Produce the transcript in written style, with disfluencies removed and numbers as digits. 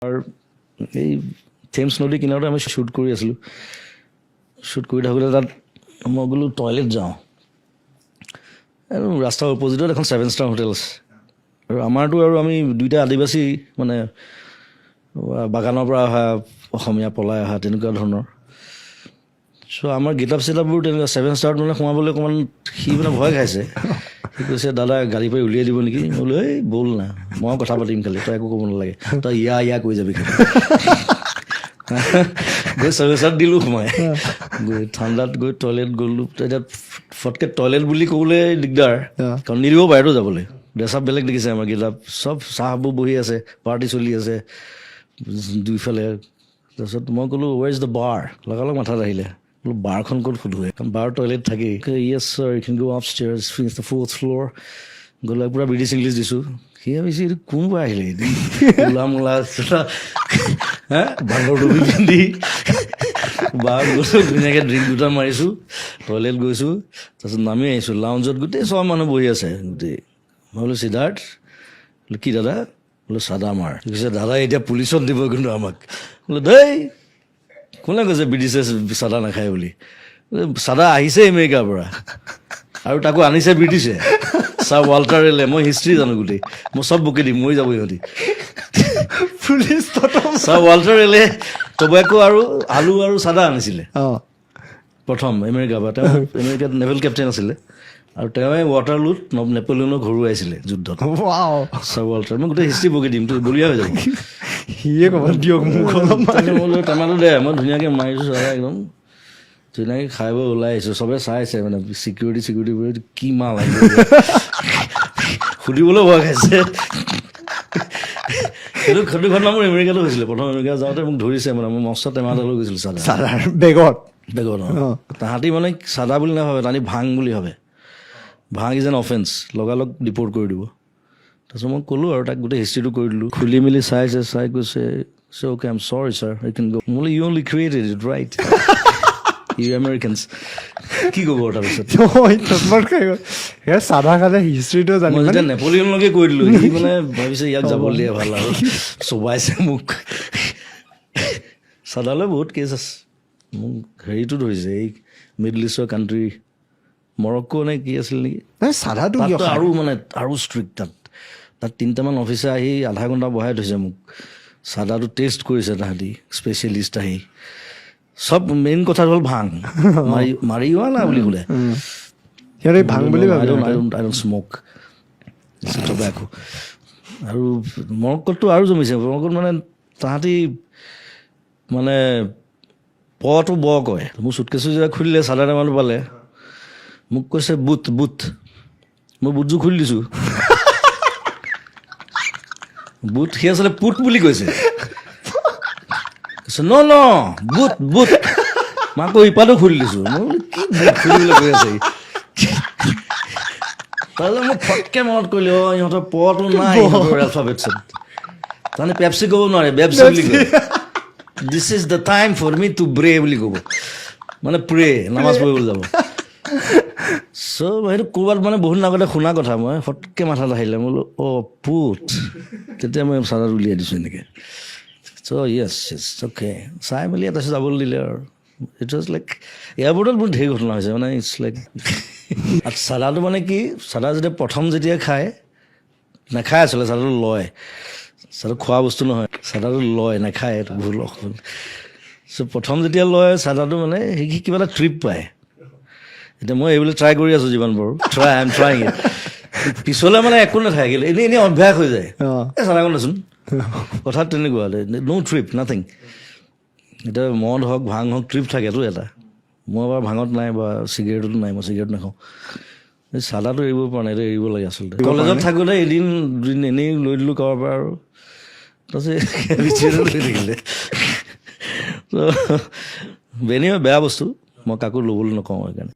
R এই Thames নদী কিনাৰতে আমি শ্বুট কৰি আছিলোঁ। শ্বুট কৰি থাকোঁতে তাত মই বোলো টয়লেট যাওঁ। আৰু ৰাস্তাৰ অপজিটত এখন 7 ষ্টাৰ হোটেল আছে। আৰু আমাৰতো আৰু আমি দুইটা আদিবাসী মানে বাগানৰ পৰা অহা অসমীয়া পলাই অহা তেনেকুৱা ধৰণৰ। চ' আমাৰ গেটআপ চেটআপবোৰ তেনেকুৱা 7 ষ্টাৰত মানে সোমাবলৈ অকণমান সি মানে ভয় খাইছে। সি কৈছে দাদা গাড়ী পৰা উলিয়াই দিব নেকি? মই বোলো এই ব'ল না, মই কথা পাতিম খালি, তই একো ক'ব নালাগে, তই ইয়া কৈ যাবি খালি। গৈ 7 ষ্টাৰত দিলোঁ সোমাই। গৈ ঠাণ্ডাত গৈ টয়লেট গ'লোঁ। এতিয়া ফটকৈ টয়লেট বুলি ক'বলৈ দিগদাৰ, কাৰণ নিদিব বাহিৰতো যাবলৈ। ড্ৰেছ-আপ বেলেগ দেখিছে আমাৰ গেটআপ, চব চাহবোৰ বহি আছে, পাৰ্টি চলি আছে দুইফালে। তাৰপিছত মই ক'লোঁ ৱেৰ ইজ দ্য বাৰ? লগালগ মাথাত আহিলে, বোলো বাৰখন ক'ত সোধোৱে, কাৰণ বাৰ টয়লেট থাকেই। Yes sir, you can go up stairs, finish the 4th floor. গ'লে পূৰা ব্ৰিটিছ ইংলিছ দিছোঁ। সি ভাবিছে এইটো কোনোবা আহিলে, মূলা ভাঙৰ টুপি পিন্ধি। বাৰ গৈছোঁ, ধুনীয়াকৈ ড্ৰিংক দুটা মাৰিছোঁ, টয়লেট গৈছোঁ, তাৰপিছত নামি আহিছোঁ। লাউঞ্জত গোটেই চব মানুহ বহি আছে গোটেই। মই বোলো সিদ্ধাৰ্থ, বোলো কি দাদা? বোলো চাদা মাৰ। কৈছে দাদা এতিয়া পুলিচত দিব কিন্তু আমাক। বোলো দেই কোনে কৈছে ব্ৰিটিছে চাদা নাখায় বুলি? চাদা আহিছে আমেৰিকাৰ পৰা, আৰু তাকো আনিছে ব্ৰিটিছে। ছাৰ ৱাল্টাৰ ৰেলে, মই হিষ্ট্ৰী জানো গোটেই, মই চব বকি দিম, মৰি যাব সিহঁতি। পুলিচ ছাৰ ৱাল্টাৰ ৰেলে টবেকো আৰু আলু আৰু চাদা আনিছিলে প্ৰথম আমেৰিকাৰ পৰা। তেওঁ আমেৰিকাত নেভেল কেপ্টেইন আছিলে, আৰু তেওঁৱে ৱাটাৰলুত নেপলিয়নক হৰুৱাইছিলে যুদ্ধত। ছাৰ ৱাল্টাৰ, মই গোটেই হিষ্ট্ৰী বকি দিম, তই বলিয়া হৈ যাব। সিয়ে ক'ব দিয়ক মোক অলপ টেমাটো দে, মই ধুনীয়াকৈ মাৰিছোঁ চাদা, একদম ধুনীয়াকৈ খাই বৈ ওলাই আহিছোঁ। চবে চাইছে মানে চিকিউৰিটি কি মাল আহিব, সুধিবলৈ ভয় খাইছে। সেইটো ঘটনা মোৰ আমেৰিকাতো হৈছিলে। প্ৰথম আমেৰিকা যাওঁতে মোক ধৰিছে, মানে মই মস্ত টেমা এটা লৈ গৈছিলোঁ চাদা বেগত। তাহাঁতি মানে চাদা বুলি নাভাবে, তাহাঁতি ভাং বুলি ভাবে। ভাং ইজ এন অফেন্স, লগালগ ডিপৰ্ট কৰি দিব। তাৰপিছত মই ক'লোঁ আৰু তাক গোটেই হিষ্ট্ৰীটো কৰি দিলোঁ। খুলি মেলি চাইছে, চাই কৈছে okay I am sorry sir, I can go. মই you only created it right, you Americans. কি ক'ব তাৰপিছত? চাদা খালে হিষ্ট্ৰীটো জানি মই যেতিয়া নেপলিয়নলৈকে কৈ দিলোঁ, সি মানে ভাবিছে ইয়াক যাব দিয়ে ভাল, আৰু চবাইছে মোক। চাদালৈ বহুত কেছ আছে। মোক হেৰিটো ধৰিছে, এই মিডল ইষ্টৰ কাণ্ট্ৰি, মৰক্কো নে কি আছিল নেকি, চাদাটো আৰু মানে আৰু ষ্ট্ৰিক্ট। তাত 3টামান অফিচাৰ আহি আধা ঘণ্টা বহাই থৈছে মোক, চাদাটো টেষ্ট কৰিছে তাহাঁতি, স্পেচিয়েলিষ্ট আহি। চব মেইন কথা হ'ল ভাং, মাৰি হোৱা না বুলি ক'লে। সিহঁতে ভাং বুলি ভাবে, আই ডোন্ট স্ম'ক টবেকো। আৰু মৰক্কোততো আৰু জমিছে। মৰক্কোত মানে তাহাঁতি মানে পটো ব কয়। মোৰ চুটকেছো যেতিয়া খুলিলে, চাদা টেমাটো পালে, মোক কৈছে বুট। মই বুটযোৰ খুলি দিছোঁ। বুট, সি আচলতে পুট বুলি কৈছে। ন বুট মই আকৌ ইপাতো খুলি দিছোঁ। মই বোলো কি বুট খুলিবলৈ কৈ আছে। তাৰপিছত মোক ফটকৈ মনত কৰিলে, ইহঁতৰ পটো নাই ইহঁতৰ এলফাবেটছত। তাৰমানে পেপচি ক'ব নোৱাৰে, বেপচি বুলি কয়। This is the time for me to break বুলি ক'ব, মানে প্ৰে, নামাজ পঢ়িবলৈ যাব। চ' সেইটো ক'ৰবাত মানে বহুত দিন আগতে শুনা কথা, মই ফটকৈ মাথাত আহিলে। মই বোলো পুট, তেতিয়া মই চাদাত উলিয়াই দিছোঁ এনেকৈ। চ' য়েছ অ'কে, চাই মেলি তাৰপিছত যাবলৈ দিলে আৰু। ইট ৱাজ লাইক এয়াৰপৰ্টত বহুত ধেৰ ঘটনা হৈছে, মানে ইটছ লাইক। আৰু চাদাটো মানে কি, চাদা যেতিয়া খায়, নাখায় আচলতে, চাদাটো লয়। চাদাটো খোৱা বস্তু নহয়, চাদাটো লয়, নাখায়, এইটো ভুল অসুবিধা। চ' প্ৰথম যেতিয়া লয় চাদাটো, মানে সি কিবা এটা ট্ৰিপ পায়। এতিয়া মই এইবিলাক ট্ৰাই কৰি আছোঁ যিমান পাৰোঁ, আই এম ট্ৰাইং ইট। পিছলৈ মানে একো নাথাকে, এনেই অভ্যাস হৈ যায়। এই চাদাকণ দেচোন, কথাত তেনেকুৱা, ন' ট্ৰিপ, নাথিং। এতিয়া মদ হওক, ভাং হওক, ট্ৰিপ থাকেতো এটা। মই বাৰু ভাঙত নাই, বা চিগাৰেটতো নাই, মই চিগাৰেট নাখাওঁ। এই চাদাটো এৰিব পৰা নাই, এইটো এৰিব লাগে আচলতে। কলেজত থাকোঁতে এদিন দুদিন এনেই লৈ দিলোঁ কাৰোবাৰ পৰা, আৰু তাৰপিছত লৈ থাকিলে। বেয়া বস্তু, মই কাকো ল'বলৈ নকওঁ সেইকাৰণে।